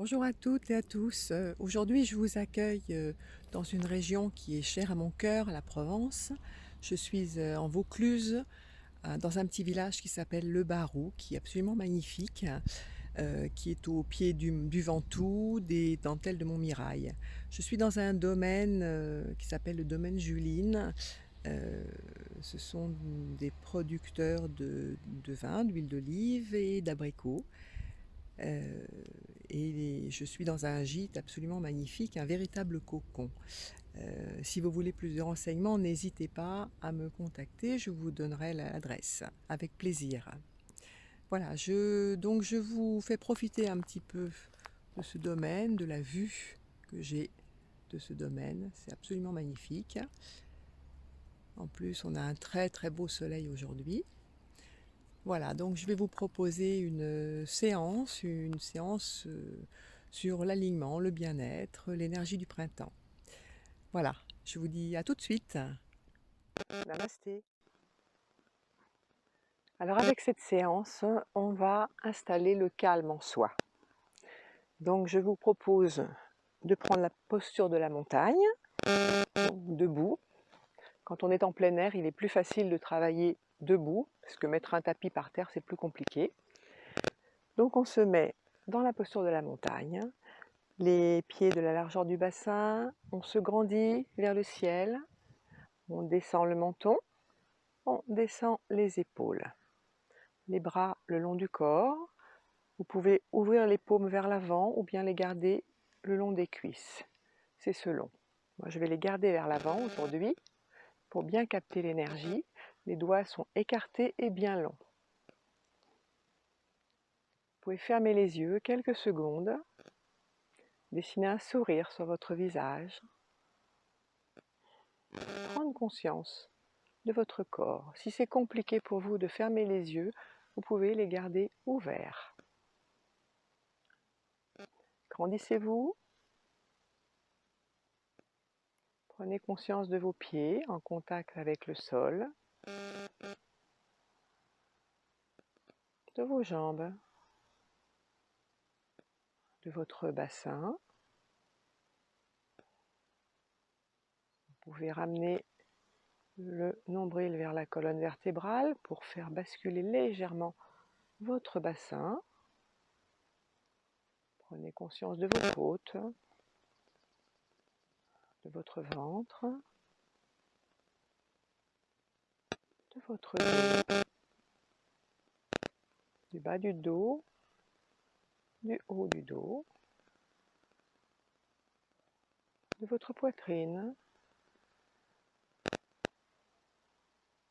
Bonjour à toutes et à tous. Aujourd'hui, je vous accueille dans une région qui est chère à mon cœur, la Provence. Je suis en Vaucluse, dans un petit village qui s'appelle Le Barou, qui est absolument magnifique, qui est au pied du Ventoux, des dentelles de Montmirail. Je suis dans un domaine qui s'appelle le domaine Juline. Euh, Ce sont des producteurs de vin, d'huile d'olive et d'abricots. Euh, et je suis dans un gîte absolument magnifique, un véritable cocon. Si vous voulez plus de renseignements, n'hésitez pas à me contacter, je vous donnerai l'adresse avec plaisir. Voilà, donc je vous fais profiter un petit peu de ce domaine, de la vue que j'ai de ce domaine. C'est absolument magnifique. En plus, on a un très très beau soleil aujourd'hui. Voilà, donc je vais vous proposer une séance sur l'alignement, le bien-être, l'énergie du printemps. Voilà, je vous dis à tout de suite. Namasté. Alors avec cette séance, on va installer le calme en soi. Donc je vous propose de prendre la posture de la montagne, debout. Quand on est en plein air, il est plus facile de travailler debout, parce que mettre un tapis par terre, c'est plus compliqué. Donc on se met dans la posture de la montagne, les pieds de la largeur du bassin, on se grandit vers le ciel, on descend le menton, on descend les épaules, les bras le long du corps. Vous pouvez ouvrir les paumes vers l'avant ou bien les garder le long des cuisses, c'est selon. Moi je vais les garder vers l'avant aujourd'hui pour bien capter l'énergie. Les doigts sont écartés et bien longs. Vous pouvez fermer les yeux quelques secondes, dessiner un sourire sur votre visage, prendre conscience de votre corps. Si c'est compliqué pour vous de fermer les yeux, vous pouvez les garder ouverts. Grandissez-vous. Prenez conscience de vos pieds en contact avec le sol, de vos jambes, de votre bassin. Vous pouvez ramener le nombril vers la colonne vertébrale pour faire basculer légèrement votre bassin. Prenez conscience de vos côtes, de votre ventre, de votre dos, du bas du dos, du haut du dos, de votre poitrine,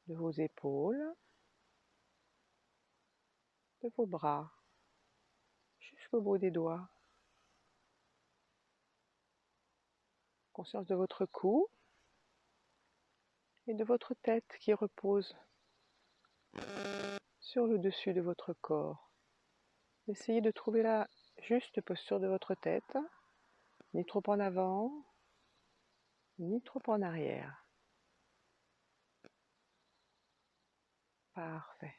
de vos épaules, de vos bras, jusqu'au bout des doigts. Conscience de votre cou et de votre tête qui repose sur le dessus de votre corps. Essayez de trouver la juste posture de votre tête, ni trop en avant, ni trop en arrière. Parfait.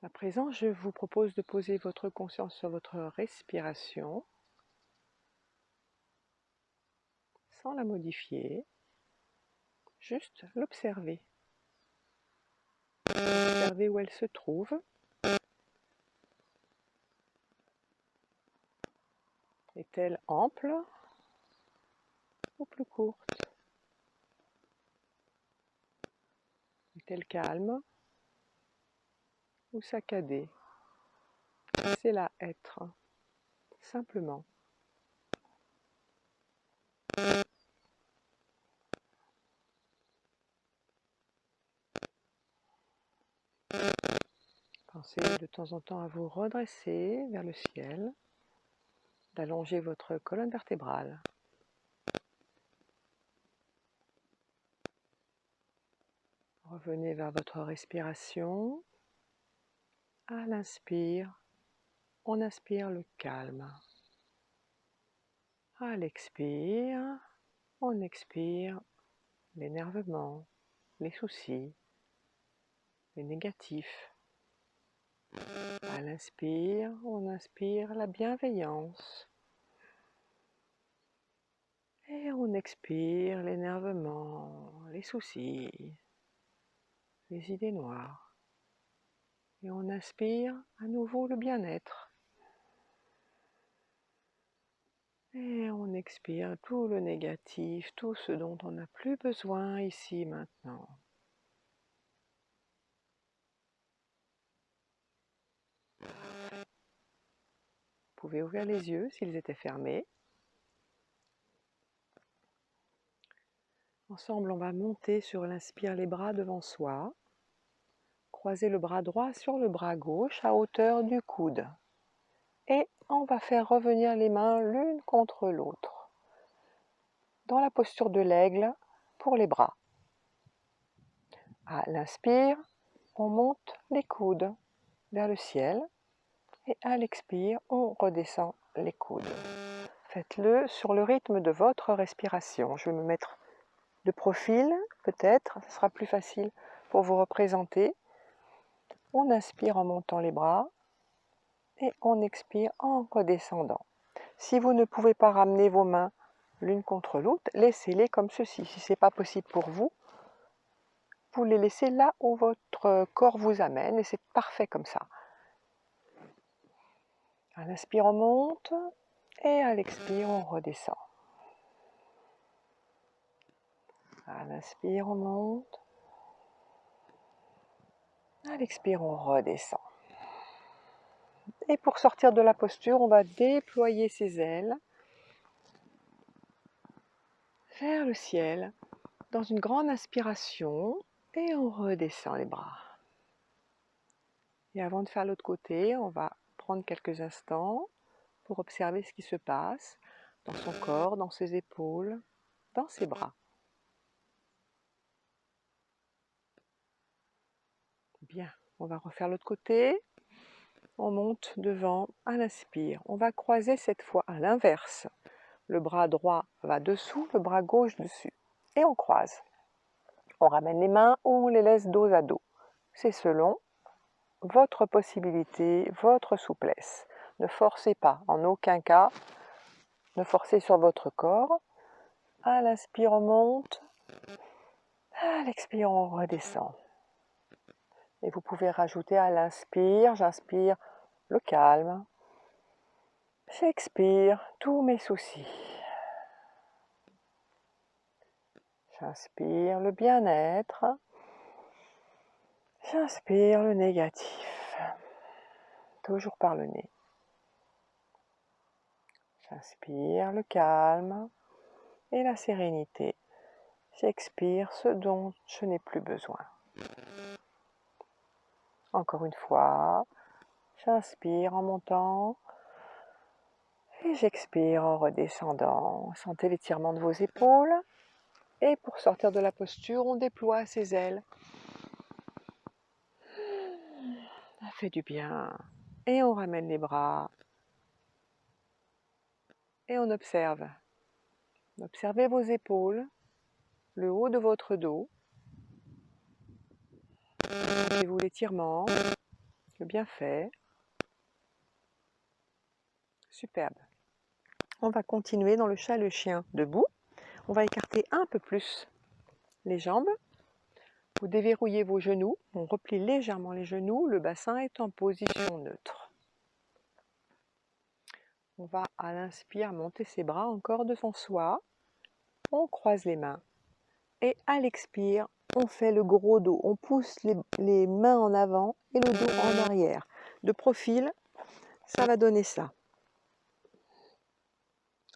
À présent, je vous propose de poser votre conscience sur votre respiration, sans la modifier, juste l'observer. Observez où elle se trouve. Est-elle ample ou plus courte? Est-elle calme ou saccadée? Laissez-la être, simplement. Pensez de temps en temps à vous redresser vers le ciel, d'allonger votre colonne vertébrale. Revenez vers votre respiration. À l'inspire, on inspire le calme. À l'expire, on expire l'énervement, les soucis, les négatifs. À l'inspire, on inspire la bienveillance. Et on expire l'énervement, les soucis, les idées noires. Et on inspire à nouveau le bien-être. Et on expire tout le négatif, tout ce dont on n'a plus besoin ici maintenant. Vous pouvez ouvrir les yeux s'ils étaient fermés. Ensemble, on va monter sur l'inspire les bras devant soi. Croiser le bras droit sur le bras gauche à hauteur du coude. Et on va faire revenir les mains l'une contre l'autre. Dans la posture de l'aigle pour les bras. À l'inspire, on monte les coudes vers le ciel. Et à l'expire, on redescend les coudes. Faites-le sur le rythme de votre respiration. Je vais me mettre de profil, peut-être, ce sera plus facile pour vous représenter. On inspire en montant les bras et on expire en redescendant. Si vous ne pouvez pas ramener vos mains l'une contre l'autre, laissez-les comme ceci. Si ce n'est pas possible pour vous, vous les laissez là où votre corps vous amène et c'est parfait comme ça. À l'inspire, on monte et à l'expire, on redescend. À l'inspire, on monte. À l'expire, on redescend. Et pour sortir de la posture, on va déployer ses ailes vers le ciel dans une grande inspiration et on redescend les bras. Et avant de faire l'autre côté, on va prendre quelques instants pour observer ce qui se passe dans son corps, dans ses épaules, dans ses bras. Bien, on va refaire l'autre côté. On monte devant à l'inspire. On va croiser cette fois à l'inverse. Le bras droit va dessous, le bras gauche dessus. Et on croise. On ramène les mains ou on les laisse dos à dos. C'est selon votre possibilité, votre souplesse. Ne forcez pas, en aucun cas, ne forcez sur votre corps. À l'inspire, on monte. À l'expire, on redescend. Et vous pouvez rajouter à l'inspire, j'inspire le calme. J'expire tous mes soucis. J'inspire le bien-être. J'inspire le négatif. Toujours par le nez. J'inspire le calme et la sérénité. J'expire ce dont je n'ai plus besoin. Encore une fois, j'inspire en montant et j'expire en redescendant. Sentez l'étirement de vos épaules. Et pour sortir de la posture, on déploie ses ailes. Ça fait du bien. Et on ramène les bras. Et on observe. Observez vos épaules, le haut de votre dos. Sentez-vous l'étirement, le bienfait. Superbe. On va continuer dans le chat et le chien debout. On va écarter un peu plus les jambes. Vous déverrouillez vos genoux. On replie légèrement les genoux. Le bassin est en position neutre. On va à l'inspire monter ses bras encore devant soi. On croise les mains. Et à l'expire, on fait le gros dos. On pousse les mains en avant et le dos en arrière. De profil, ça va donner ça.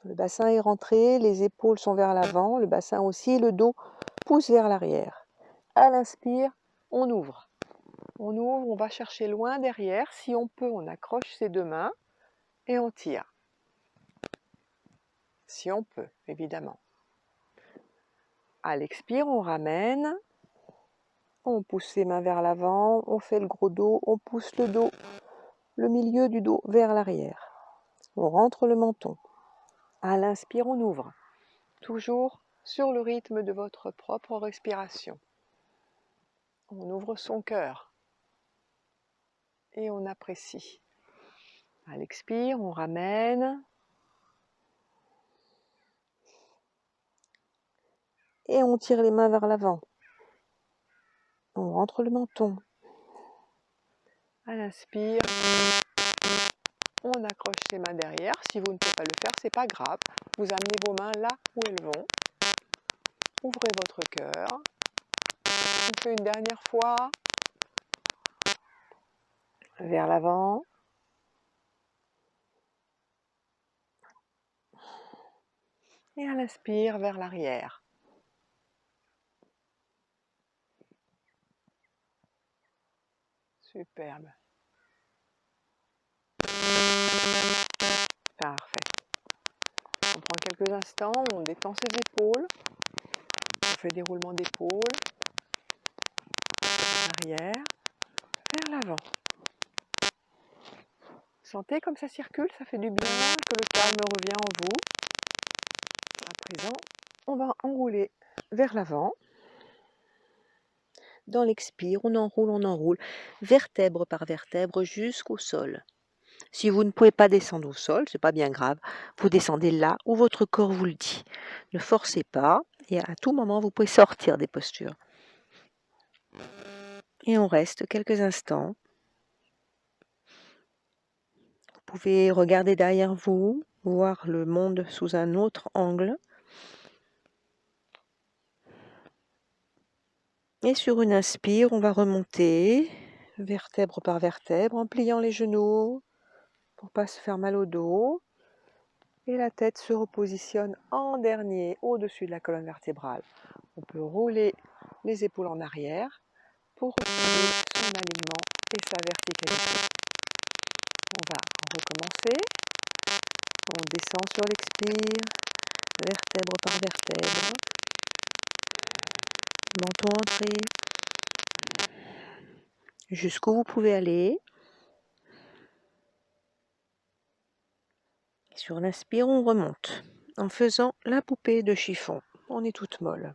Le bassin est rentré, les épaules sont vers l'avant, le bassin aussi, le dos pousse vers l'arrière. À l'inspire, on ouvre. On ouvre, on va chercher loin derrière. Si on peut, on accroche ses deux mains et on tire. Si on peut, évidemment. À l'expire, on ramène. On pousse les mains vers l'avant, on fait le gros dos, on pousse le dos, le milieu du dos vers l'arrière. On rentre le menton. À l'inspire, on ouvre. Toujours sur le rythme de votre propre respiration. On ouvre son cœur. et on apprécie. À l'expire, on ramène. Et on tire les mains vers l'avant. On rentre le menton. À l'inspire, on accroche ses mains derrière. Si vous ne pouvez pas le faire, c'est pas grave. Vous amenez vos mains là où elles vont. Ouvrez votre cœur. On fait une dernière fois. Vers l'avant. Et à l'inspire, vers l'arrière. Superbe. Parfait. On prend quelques instants, on détend ses épaules. On fait des roulements d'épaules. Arrière, vers l'avant. Sentez comme ça circule, ça fait du bien, que le calme revient en vous. À présent, on va enrouler vers l'avant. Dans l'expire, on enroule, vertèbre par vertèbre jusqu'au sol. Si vous ne pouvez pas descendre au sol, c'est pas bien grave, vous descendez là où votre corps vous le dit. Ne forcez pas et à tout moment, vous pouvez sortir des postures. Et on reste quelques instants. Vous pouvez regarder derrière vous, voir le monde sous un autre angle. Et sur une inspire, on va remonter, vertèbre par vertèbre, en pliant les genoux pour ne pas se faire mal au dos. Et la tête se repositionne en dernier au-dessus de la colonne vertébrale. On peut rouler les épaules en arrière pour retrouver son alignement et sa verticalité. On va recommencer. On descend sur l'expire, vertèbre par vertèbre. Menton entré. Jusqu'où vous pouvez aller. Sur l'inspire, on remonte en faisant la poupée de chiffon. On est toute molle.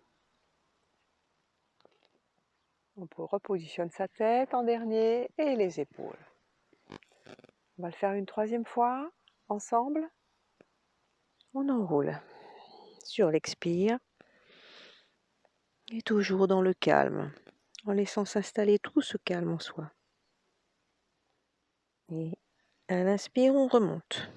On peut repositionner sa tête en dernier et les épaules. On va le faire une troisième fois, ensemble. On enroule sur l'expire et toujours dans le calme, en laissant s'installer tout ce calme en soi. Et à l'inspire, on remonte.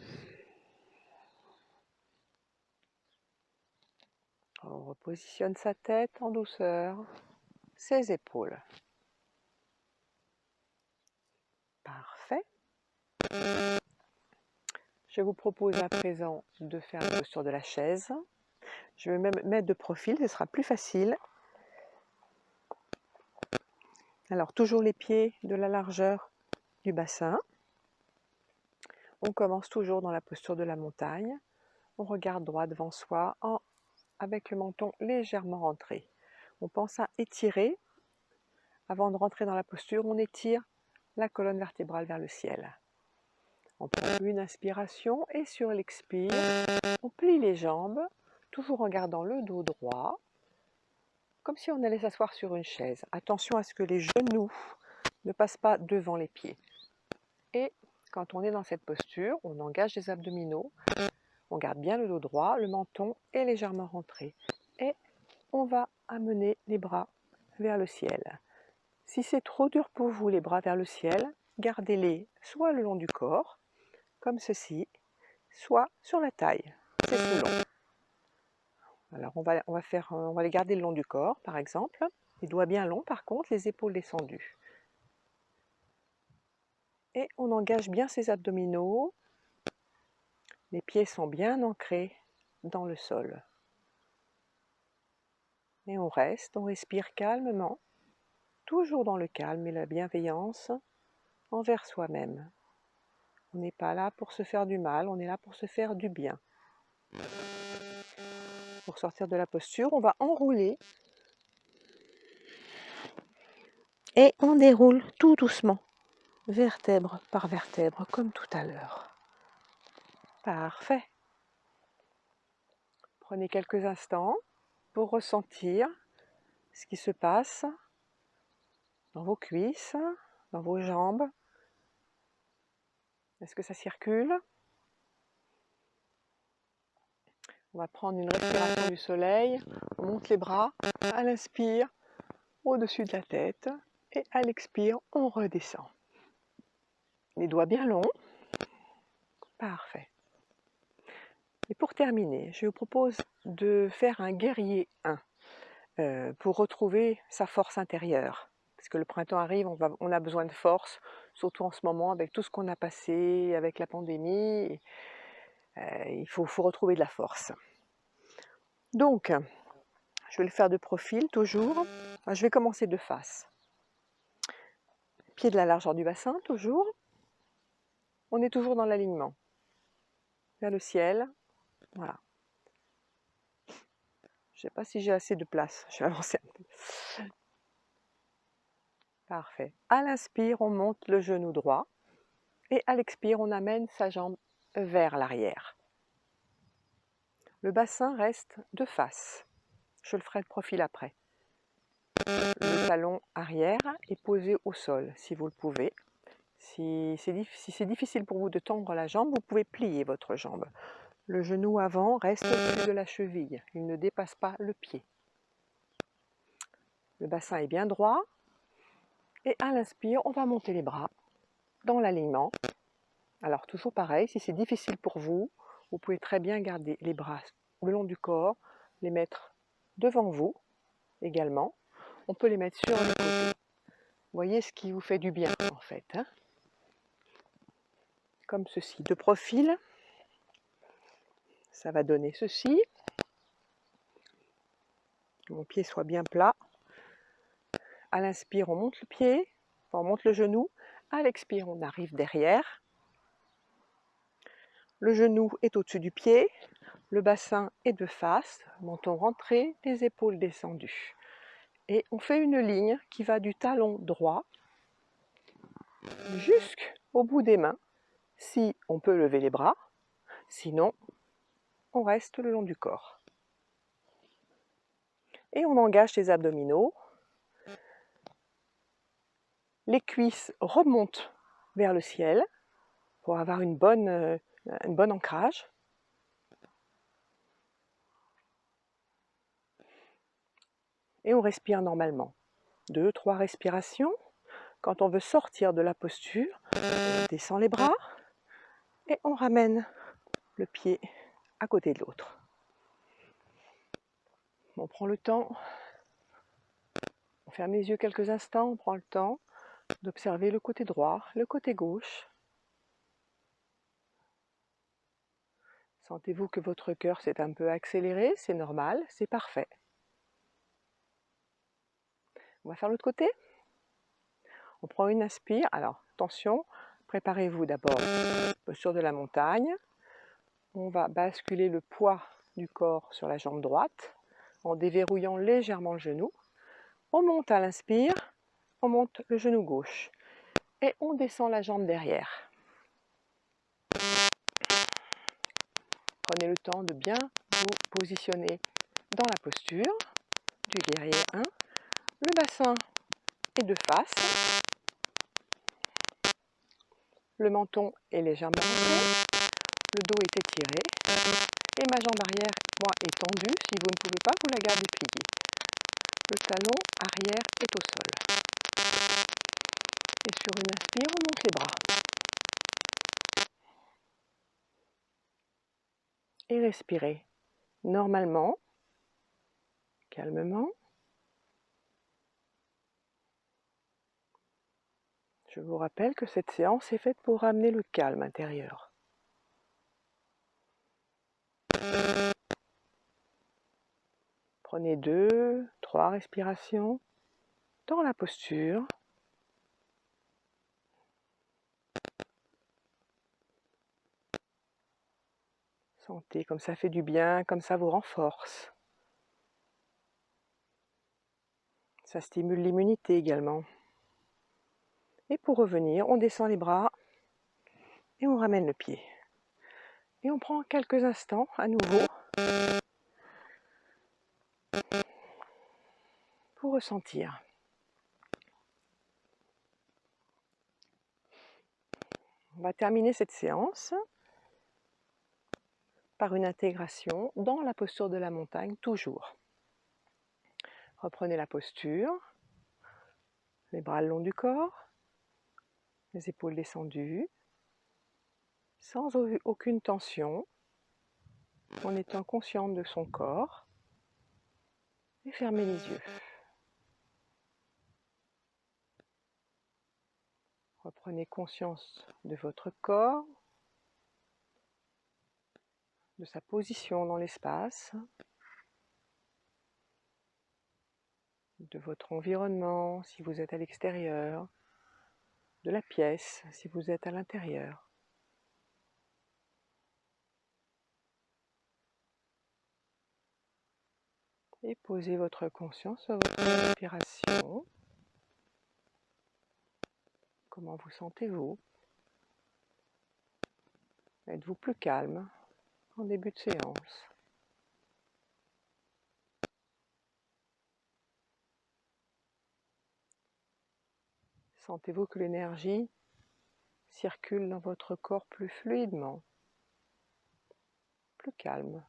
On repositionne sa tête en douceur, ses épaules. Parfait. Je vous propose à présent de faire la posture de la chaise. Je vais même mettre de profil, ce sera plus facile. Alors, toujours les pieds de la largeur du bassin. On commence toujours dans la posture de la montagne. On regarde droit devant soi avec le menton légèrement rentré. On pense à étirer. Avant de rentrer dans la posture, on étire la colonne vertébrale vers le ciel. On prend une inspiration et sur l'expire, on plie les jambes, toujours en gardant le dos droit, comme si on allait s'asseoir sur une chaise. Attention à ce que les genoux ne passent pas devant les pieds. Et quand on est dans cette posture, on engage les abdominaux, on garde bien le dos droit, le menton est légèrement rentré. Et on va amener les bras vers le ciel. Si c'est trop dur pour vous, les bras vers le ciel, gardez-les soit le long du corps, comme ceci, soit sur la taille, c'est selon. Alors on va les garder le long du corps, par exemple, les doigts bien longs, par contre, les épaules descendues. Et on engage bien ses abdominaux, les pieds sont bien ancrés dans le sol. Et on reste, on respire calmement, toujours dans le calme et la bienveillance envers soi-même. On n'est pas là pour se faire du mal, on est là pour se faire du bien. Pour sortir de la posture, on va enrouler et on déroule tout doucement, vertèbre par vertèbre, comme tout à l'heure. Parfait. Prenez quelques instants pour ressentir ce qui se passe dans vos cuisses, dans vos jambes, Est-ce que ça circule? On va prendre une respiration du soleil. On monte les bras. À l'inspire, au-dessus de la tête. Et à l'expire, on redescend. Les doigts bien longs. Parfait. Et pour terminer, je vous propose de faire un guerrier 1 pour retrouver sa force intérieure. Parce que le printemps arrive, on a besoin de force, surtout en ce moment avec tout ce qu'on a passé, avec la pandémie. Il faut retrouver de la force. Donc, je vais le faire de profil toujours. Je vais commencer de face. Pied de la largeur du bassin, toujours. On est toujours dans l'alignement. Vers le ciel. Voilà. Je ne sais pas si j'ai assez de place. Je vais avancer un peu. Parfait. À l'inspire, on monte le genou droit. Et à l'expire, on amène sa jambe vers l'arrière. Le bassin reste de face. Je le ferai de profil après. Le talon arrière est posé au sol, si vous le pouvez. Si c'est difficile pour vous de tendre la jambe, vous pouvez plier votre jambe. Le genou avant reste au-dessus de la cheville. Il ne dépasse pas le pied. Le bassin est bien droit. Et à l'inspire, on va monter les bras dans l'alignement. Alors toujours pareil, si c'est difficile pour vous, vous pouvez très bien garder les bras le long du corps, les mettre devant vous également. On peut les mettre sur les côtés. Voyez ce qui vous fait du bien en fait. Comme ceci, de profil. Ça va donner ceci. Que mon pied soit bien plat. À l'inspire, on monte le pied, on monte le genou. À l'expire, on arrive derrière. Le genou est au-dessus du pied. Le bassin est de face. Menton rentré, les épaules descendues. Et on fait une ligne qui va du talon droit jusqu'au bout des mains. Si on peut lever les bras, sinon on reste le long du corps. Et on engage les abdominaux. Les cuisses remontent vers le ciel pour avoir un bon ancrage. Et on respire normalement. 2-3 respirations. Quand on veut sortir de la posture, on descend les bras et on ramène le pied à côté de l'autre. On prend le temps, on ferme les yeux quelques instants, on prend le temps d'observer le côté droit, le côté gauche. Sentez-vous que votre cœur s'est un peu accéléré, c'est normal, c'est parfait. On va faire l'autre côté. On prend une inspire. Alors, attention, préparez-vous d'abord posture de la montagne. On va basculer le poids du corps sur la jambe droite en déverrouillant légèrement le genou. On monte à l'inspire, on monte le genou gauche et on descend la jambe derrière. Prenez le temps de bien vous positionner dans la posture du guerrier 1. Le bassin est de face. Le menton est légèrement rentré. Le dos est étiré. Et ma jambe arrière, moi, est tendue. Si vous ne pouvez pas, vous la gardez pliée. Le talon arrière est au sol. Et sur une inspire, on monte les bras. Et respirez normalement, calmement. Je vous rappelle que cette séance est faite pour ramener le calme intérieur. Prenez 2-3 respirations dans la posture. Sentez comme ça fait du bien, comme ça vous renforce. Ça stimule l'immunité également. Et pour revenir, on descend les bras et on ramène le pied. Et on prend quelques instants à nouveau pour ressentir. On va terminer cette séance par une intégration dans la posture de la montagne, toujours. Reprenez la posture, les bras le long du corps, les épaules descendues, sans aucune tension, en étant consciente de son corps, et fermez les yeux. Reprenez conscience de votre corps, de sa position dans l'espace, de votre environnement si vous êtes à l'extérieur, de la pièce si vous êtes à l'intérieur. Et posez votre conscience sur votre respiration. Comment vous sentez-vous? Êtes-vous plus calme en début de séance? Sentez-vous que l'énergie circule dans votre corps plus fluidement, plus calme?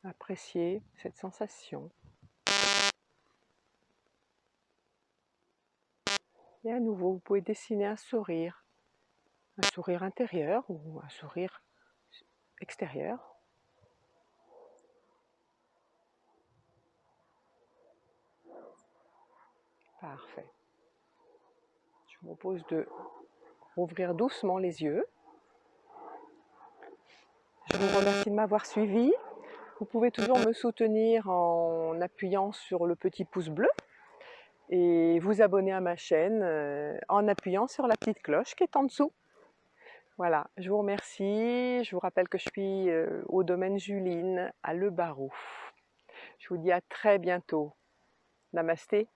Appréciez cette sensation. Et à nouveau, vous pouvez dessiner un sourire intérieur ou un sourire extérieur. Parfait. Je vous propose de rouvrir doucement les yeux. Je vous remercie de m'avoir suivi. Vous pouvez toujours me soutenir en appuyant sur le petit pouce bleu et vous abonner à ma chaîne en appuyant sur la petite cloche qui est en dessous. Voilà, je vous remercie. Je vous rappelle que je suis au domaine Juline à Le Barou. Je vous dis à très bientôt. Namasté.